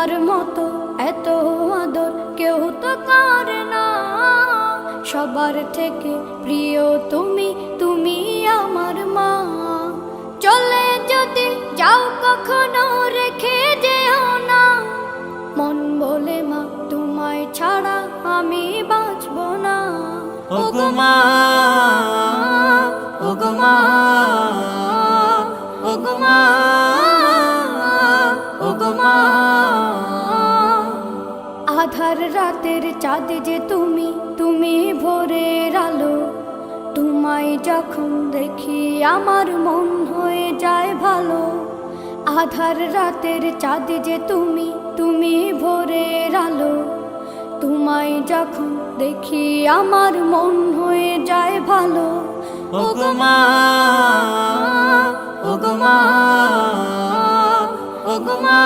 তোমার মতো এত আদর কেউ তো করে না। সবার থেকে প্রিয় তুমি, তুমি আমার মা। চলে যদি যাও কখনো রেখে যেও না, মন বলে মা তোমায় ছাড়া আমি বাঁচব না। ওগো মা, ওগো মা, ওগো মা, ওগো মা। আধার রাতের চাঁদ যে তুমি, তুমি ভোরের আলো। তোমায় যখন দেখি আমার মন হয়ে যায় ভালো। আধার রাতের চাঁদ যে তুমি, তুমি ভোরের আলো। তোমায় যখন দেখি আমার মন হয়ে যায় ভালো। ওগো মা, ওগো মা, ওগো মা।